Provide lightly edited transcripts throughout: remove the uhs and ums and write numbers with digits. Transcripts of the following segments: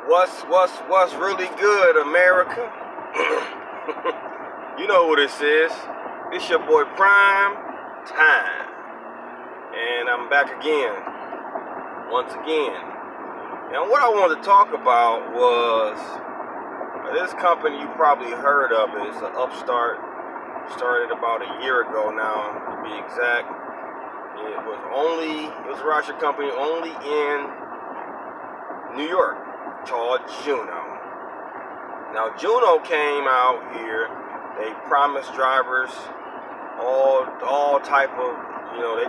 What's really good, America? You know what this is. It's your boy Prime Time. And I'm back again. Once again. And what I wanted to talk about was this company you probably heard of. It's an upstart. Started about a year ago now, to be exact. It was a rideshare company only in New York, called Juno. Now Juno came out here. They promised drivers all type of,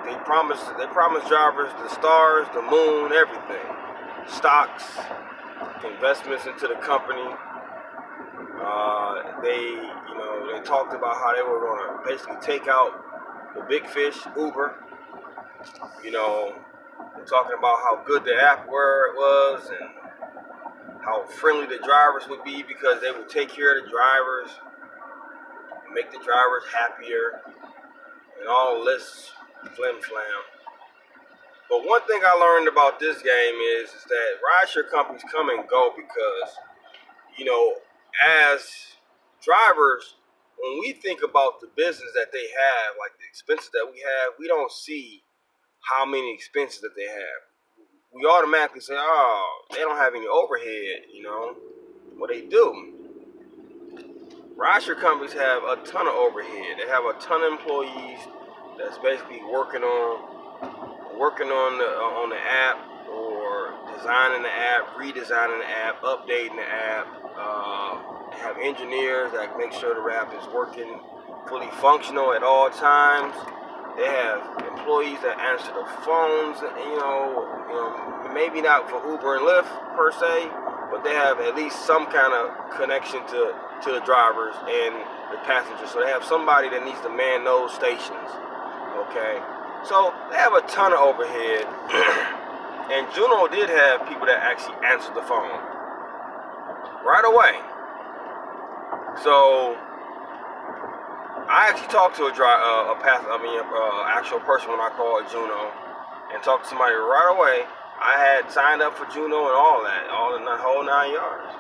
they promised drivers the stars, the moon, everything, stocks, investments into the company. They talked about how they were going to basically take out the big fish, Uber. They're talking about how good the app was and how friendly the drivers would be because they would take care of the drivers, make the drivers happier, and all this flim flam. But one thing I learned about this game is that rideshare companies come and go because, as drivers, when we think about the business that they have, like the expenses that we have, we don't see how many expenses that they have. We automatically say, oh, they don't have any overhead, Well, they do. Rideshare companies have a ton of overhead. They have a ton of employees that's basically working on the app, or designing the app, redesigning the app, updating the app. They have engineers that make sure the app is working fully functional at all times. They have employees that answer the phones, maybe not for Uber and Lyft per se, but they have at least some kind of connection to the drivers and the passengers. So they have somebody that needs to man those stations. Okay, so they have a ton of overhead. And Juno did have people that actually answered the phone right away. So I actually talked to actual person when I called Juno, and talked to somebody right away. I had signed up for Juno and all the whole 9 yards.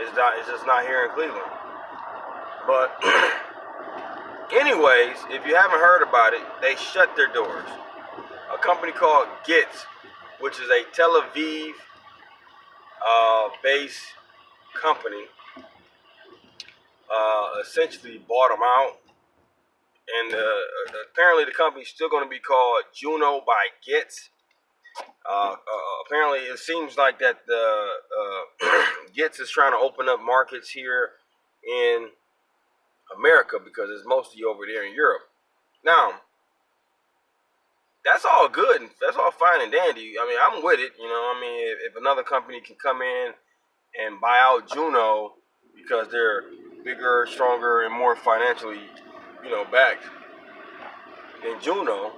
It's just not here in Cleveland. But anyways, if you haven't heard about it, they shut their doors. A company called Gets, which is a Tel Aviv based company, essentially bought them out. And apparently the company's still going to be called Juno by Gets. Apparently it seems like that the Gets is trying to open up markets here in America because it's mostly over there in Europe. Now, that's all good. That's all fine and dandy. I mean, I'm with it. If another company can come in and buy out Juno because they're bigger, stronger, and more financially, backed than Juno,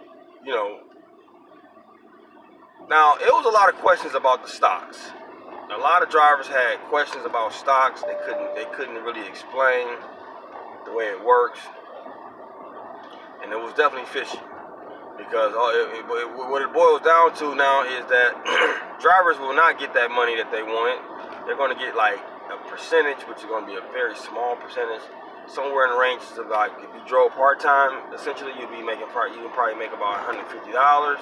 Now, it was a lot of questions about the stocks. A lot of drivers had questions about stocks. They couldn't really explain the way it works, and it was definitely fishy because what it boils down to now is that drivers will not get that money that they wanted. They're going to get like a percentage, which is going to be a very small percentage, somewhere in the range of like, if you drove part time, essentially you can probably make about $150.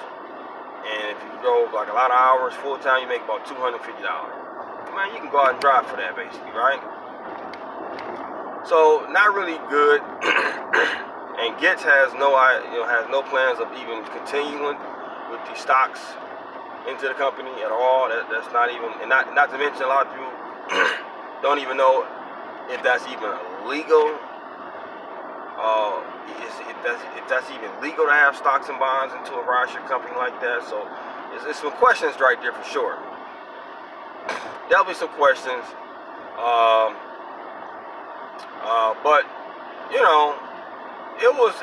And if you drove like a lot of hours full time, you make about $250. Man, you can go out and drive for that basically, right? So not really good. And Gets has no plans of even continuing with the stocks into the company at all. That's not even, and not to mention, a lot of people don't even know if that's even legal. If that's even legal to have stocks and bonds into a rideshare company like that. So there's some questions right there for sure. There'll be some questions. But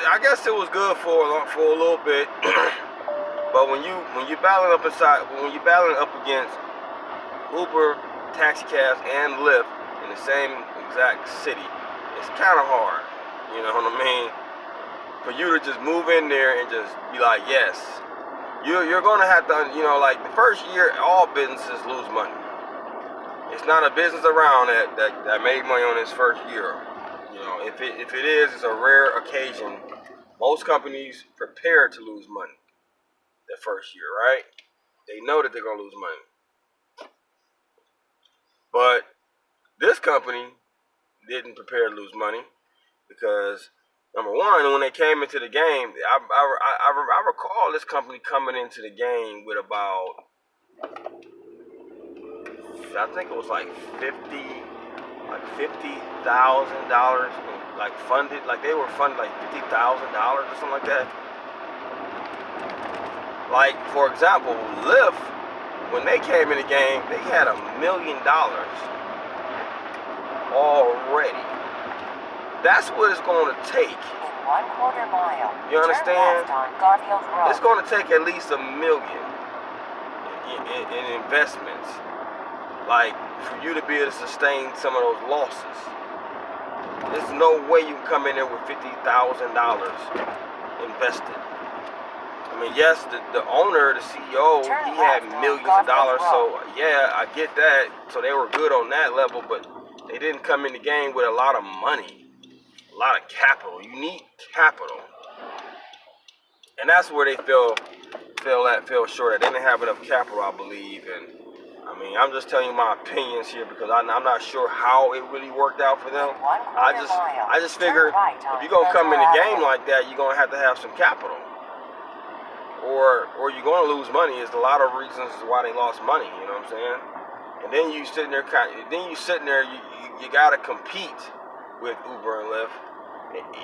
I guess it was good for a little bit. But when you're battling up against Uber, taxi cabs, and Lyft in the same exact city, it's kind of hard. You know what I mean? For you to just move in there and just be like, yes, you're going to have to, like the first year, all businesses lose money. It's not a business around that made money on its first year. If it is, it's a rare occasion. Most companies prepare to lose money the first year, right? They know that they're going to lose money. But this company didn't prepare to lose money because, number one, when they came into the game, I recall this company coming into the game with about, I think it was like $50,000, like funded, like they were funded like $50,000 or something like that. Like, for example, Lyft, when they came in the game, they had $1 million already. That's what it's going to take. In 1/4 mile. You understand? It's going to take at least $1 million in investments, like for you to be able to sustain some of those losses. There's no way you can come in there with $50,000 invested. I mean, yes, the owner, the CEO, he had millions of dollars, so yeah, I get that. So they were good on that level, but they didn't come in the game with a lot of money, a lot of capital. You need capital, and that's where they fell short. They didn't have enough capital, I believe. And I mean, I'm just telling you my opinions here because I'm not sure how it really worked out for them. I just figure if you're gonna come in the game like that, you're gonna have to have some capital, or you're gonna lose money. There's a lot of reasons why they lost money. You know what I'm saying? And then you sitting there, you gotta compete with Uber and Lyft.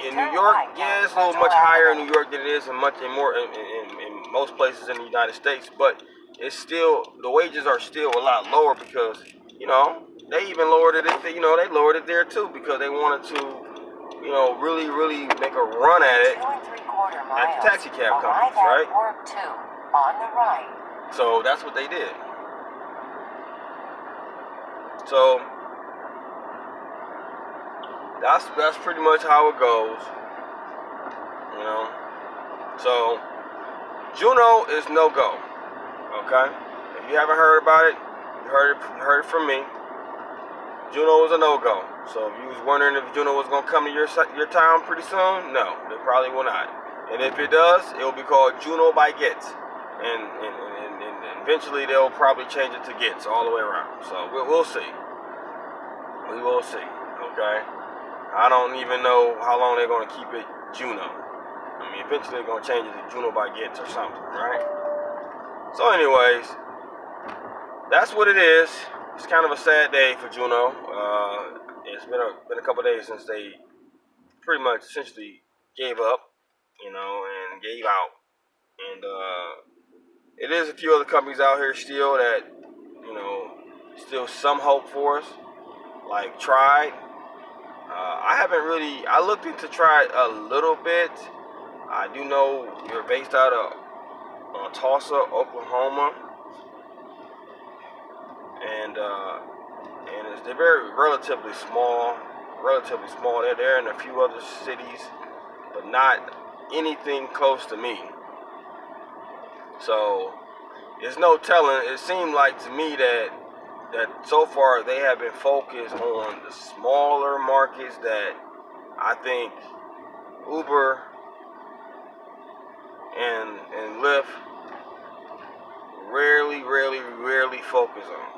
In New York, yeah, it's a little much higher in New York than it is in most places in the United States, but it's still, the wages are still a lot lower because, they even lowered it, they lowered it there too because they wanted to, really, really make a run at it at the taxi cab companies, right? On the right. So that's what they did. So that's pretty much how it goes, So Juno is no go. Okay, if you haven't heard about it, you heard it from me. Juno is a no go. So if you was wondering if Juno was gonna come to your town pretty soon, no, they probably will not. And if it does, it will be called Juno by Gets, and eventually they'll probably change it to Gets all the way around. So we'll see. We will see. Okay. I don't even know how long they're going to keep it Juno. I mean, eventually they're going to change it to Juno by Gets or something, right? So anyways, that's what it is. It's kind of a sad day for Juno. It's been a couple days since they pretty much essentially gave up, and gave out. And it is a few other companies out here still that, still some hope for us, like Tried. I looked into Tried a little bit. I do know you're based out of Tulsa, Oklahoma, and they're very relatively small. They're in a few other cities, but not anything close to me. So there's no telling. It seemed like to me that so far they have been focused on the smaller markets that I think Uber and Lyft rarely focus on.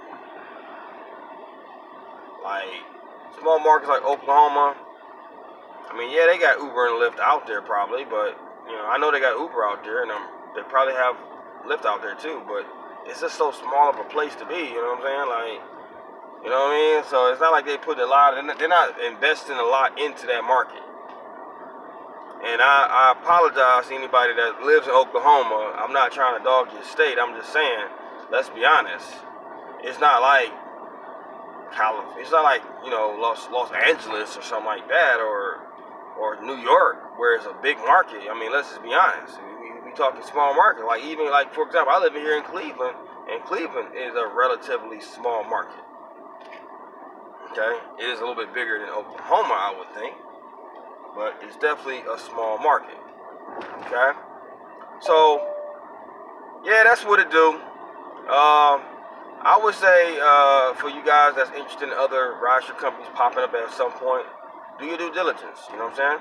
Like small markets like Oklahoma. I mean, yeah, they got Uber and Lyft out there probably, but I know they got Uber out there, and they probably have Lyft out there too, but it's just so small of a place to be, you know what I'm saying? Like, you know what I mean? So it's not like they put a lot, they're not investing a lot into that market. And I apologize to anybody that lives in Oklahoma. I'm not trying to dog your state. I'm just saying, let's be honest. It's not like California. It's not like, Los Angeles or something like that, or New York, where it's a big market. I mean, let's just be honest. We talking small market. Like, even like, for example, I live here in Cleveland, and Cleveland is a relatively small market. Okay? It is a little bit bigger than Oklahoma, I would think, but it's definitely a small market. Okay? So yeah, that's what it do. I would say for you guys that's interested in other rideshare companies popping up at some point, do your due diligence. You know what I'm saying?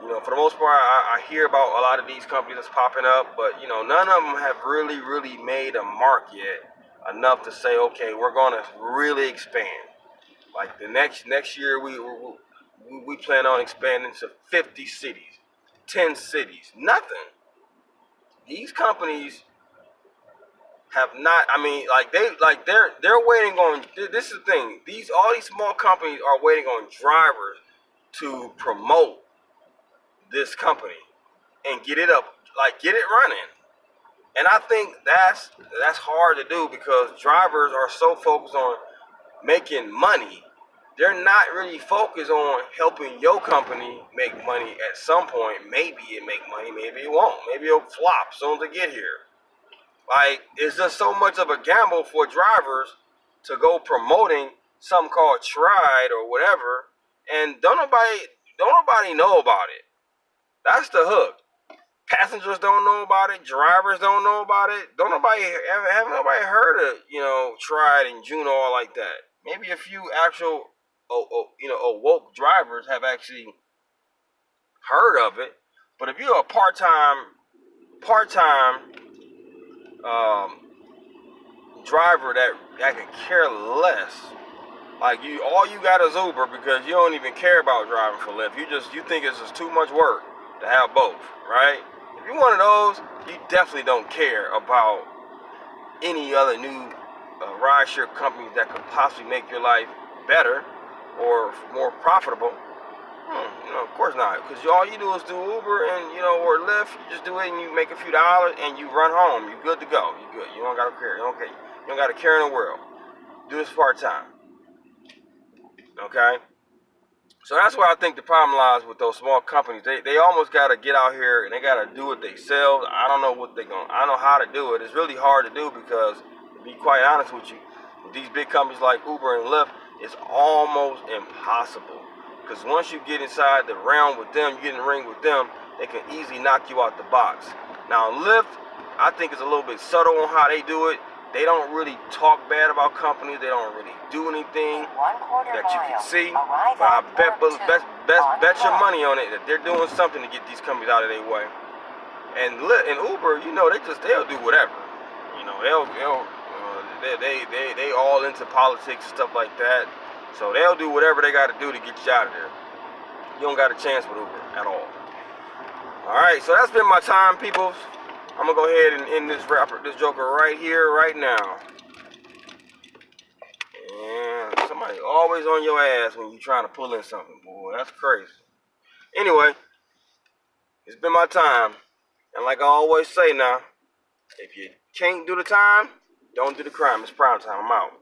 You know, for the most part, I hear about a lot of these companies that's popping up, but you know, none of them have really made a mark yet enough to say, okay, we're gonna really expand. Like the next year, we plan on expanding to 50 cities, 10 cities. Nothing. These companies have not. I mean, they're waiting on. This is the thing. All these small companies are waiting on drivers to promote this company and get it up, get it running. And I think that's hard to do because drivers are so focused on making money. They're not really focused on helping your company make money at some point. Maybe it make money, maybe it won't. Maybe it'll flop soon to get here. Like, it's just so much of a gamble for drivers to go promoting something called Tride or whatever, and don't nobody know about it. That's the hook. Passengers don't know about it. Drivers don't know about it. Don't nobody have nobody heard of Tride and Juno all like that. Maybe a few actual awoke drivers have actually heard of it. But if you're a part-time driver that can care less, like all you got is Uber because you don't even care about driving for Lyft. You think it's just too much work to have both, right? If you're one of those, you definitely don't care about any other new rideshare companies that could possibly make your life better or more profitable. Of course not, because all you do is do Uber and or Lyft. You just do it and you make a few dollars and you run home. You're good to go. You're good. You don't gotta care. You don't gotta care in the world. Do this part time. Okay. So that's why I think the problem lies with those small companies. They almost got to get out here and they got to do it themselves. I don't know I don't know how to do it. It's really hard to do because, to be quite honest with you, with these big companies like Uber and Lyft, it's almost impossible. Because once you get inside the realm with them, you get in the ring with them, they can easily knock you out the box. Now Lyft, I think is a little bit subtle on how they do it. They don't really talk bad about companies. They don't really do anything that you can see. But I bet your money on it that they're doing something to get these companies out of their way. And Uber, they'll do whatever. They all into politics and stuff like that. So they'll do whatever they got to do to get you out of there. You don't got a chance with Uber at all. All right, so that's been my time, people. I'm gonna go ahead and end this joker right here, right now. And somebody always on your ass when you're trying to pull in something, boy. That's crazy. Anyway, it's been my time. And like I always say now, if you can't do the time, don't do the crime. It's prime time. I'm out.